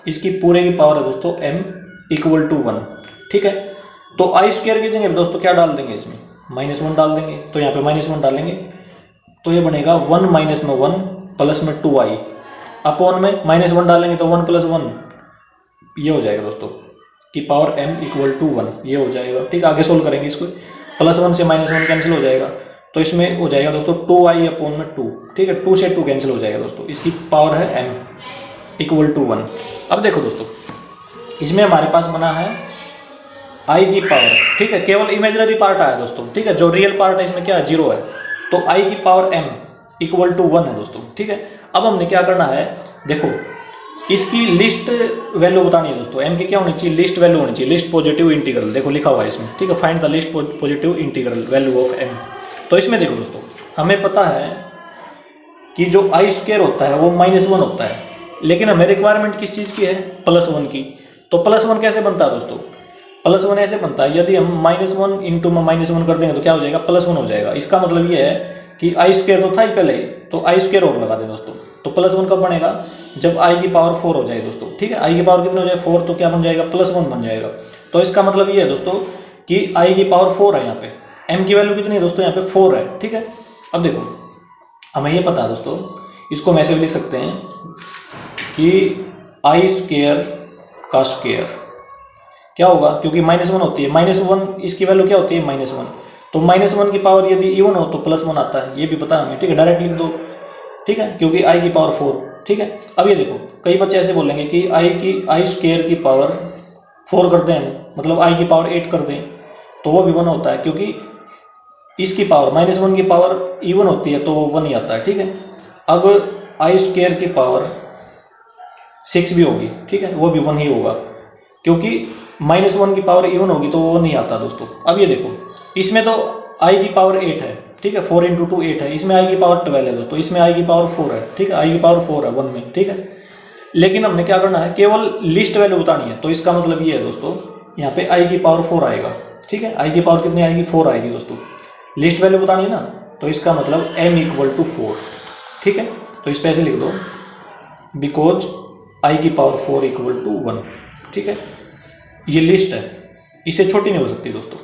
Speaker 1: इसकी पूरे की पावर है दोस्तों m इक्वल टू 1, ठीक है। तो आई स्क्वायर की जगह दोस्तों क्या डाल देंगे, इसमें -1 डाल देंगे, तो यहाँ पे -1 डालेंगे तो ये बनेगा 1 माइनस में 1 प्लस में 2i अपॉन में -1 डालेंगे तो 1 प्लस 1, ये हो जाएगा दोस्तों की पावर m इक्वल टू 1, ये हो जाएगा, ठीक। आगे सोल्व करेंगे इसको, +1 से -1 कैंसिल हो जाएगा तो इसमें हो जाएगा दोस्तों 2i अपॉन में 2, ठीक है, 2 से 2 कैंसिल हो जाएगा दोस्तों, इसकी पावर है m इक्वल टू 1। अब देखो दोस्तों इसमें हमारे पास बना है i की पावर, ठीक है, केवल इमेजिनरी पार्ट आया दोस्तों, ठीक है, जो रियल पार्ट है इसमें क्या है 0 है, तो i की पावर m इक्वल टू 1 है दोस्तों, ठीक है। अब हमने क्या करना है, देखो इसकी लिस्ट वैल्यू बतानी है दोस्तों, m की क्या होनी चाहिए, लिस्ट वैल्यू होनी चाहिए, लिस्ट पॉजिटिव इंटीग्रल, देखो लिखा हुआ है इसमें, ठीक है, find the least positive integral value of m। तो इसमें देखो दोस्तों हमें पता है कि जो आई स्क्वायर होता है वो -1 होता है, लेकिन हमें रिक्वायरमेंट किस चीज़ की है, +1 की। तो +1 कैसे बनता है दोस्तों, +1 ऐसे बनता है, यदि हम -1 इंटू में -1 कर देंगे तो क्या हो जाएगा, +1 हो जाएगा। इसका मतलब ये है कि आई स्क्वायर तो था ही पहले, तो आई स्क्वायर और लगा दें दोस्तों। तो +1 कब बनेगा, जब आई की पावर 4 हो जाए दोस्तों, ठीक है, आई की पावर कितनी हो जाए 4, तो क्या बन जाएगा +1 बन जाएगा। तो इसका मतलब ये है दोस्तों कि आई की पावर 4 है, यहाँ पे m की वैल्यू कितनी है दोस्तों, यहाँ पे 4 है, ठीक है। अब देखो हमें ये पता है दोस्तों, इसको हम ऐसे भी लिख सकते हैं कि आई स्क्वायर का स्क्वायर क्या होगा, क्योंकि -1 होती है, -1 इसकी वैल्यू क्या होती है -1, तो -1 की पावर यदि इवन हो तो +1 आता है, ये भी पता है हमें, ठीक है, डायरेक्ट लिख दो, ठीक है, क्योंकि आई की पावर 4, ठीक है। अब ये देखो कई बच्चे ऐसे बोलेंगे कि आई स्क्वायर की पावर 4 कर दें, मतलब आई की पावर 8 कर दें, तो वो भी 1 होता है, क्योंकि इसकी पावर -1 की पावर इवन होती है तो वो 1 ही आता है, ठीक है। अब आई स्क्वायर की पावर 6 भी होगी, ठीक है, वो भी 1 ही होगा, क्योंकि -1 की पावर इवन होगी तो वो नहीं आता दोस्तों। अब ये देखो इसमें तो आई की पावर 8 है, ठीक है, 4 × 2 8 है, इसमें आई की पावर 12 है दोस्तों, इसमें आई की पावर 4 है, ठीक है, आई की पावर 4 है 1 में, ठीक है। लेकिन हमने क्या करना है, केवल लिस्ट वैल्यू बतानी है, तो इसका मतलब ये है दोस्तों यहाँ पे आई की पावर 4 आएगा, ठीक है, आई की पावर कितनी आएगी 4 आएगी दोस्तों, लिस्ट वैल्यू बतानी है ना, तो इसका मतलब m इक्वल टू 4, ठीक है। तो इस पे ऐसे लिख दो बिकॉज आई की पावर 4 इक्वल टू 1, ठीक है। ये लिस्ट है, इससे छोटी नहीं हो सकती दोस्तों,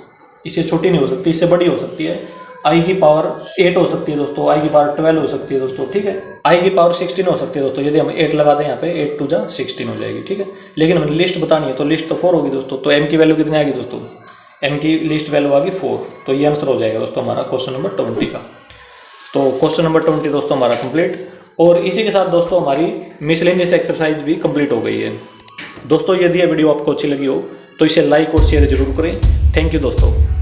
Speaker 1: इससे छोटी नहीं हो सकती, इससे बड़ी हो सकती है, आई की पावर 8 हो सकती है दोस्तों, आई की पावर 12 हो सकती है दोस्तों, ठीक है। आई की पावर 16 हो सकती है दोस्तों, यदि हम 8 लगा दें यहाँ पे 8 2 जा 16 हो जाएगी, ठीक है। लेकिन हमें लिस्ट बतानी है तो लिस्ट तो 4 होगी दोस्तों, तो एम की वैल्यू कितनी आएगी दोस्तों, एम की लिस्ट वैल्यू आ गई 4। तो ये आंसर हो जाएगा दोस्तों हमारा क्वेश्चन नंबर 20 का। तो क्वेश्चन नंबर 20 दोस्तों हमारा कंप्लीट, और इसी के साथ दोस्तों हमारी मिसलेनियस एक्सरसाइज भी कंप्लीट हो गई है। दोस्तों यदि ये वीडियो आपको अच्छी लगी हो तो इसे लाइक और शेयर जरूर करें। थैंक यू दोस्तों।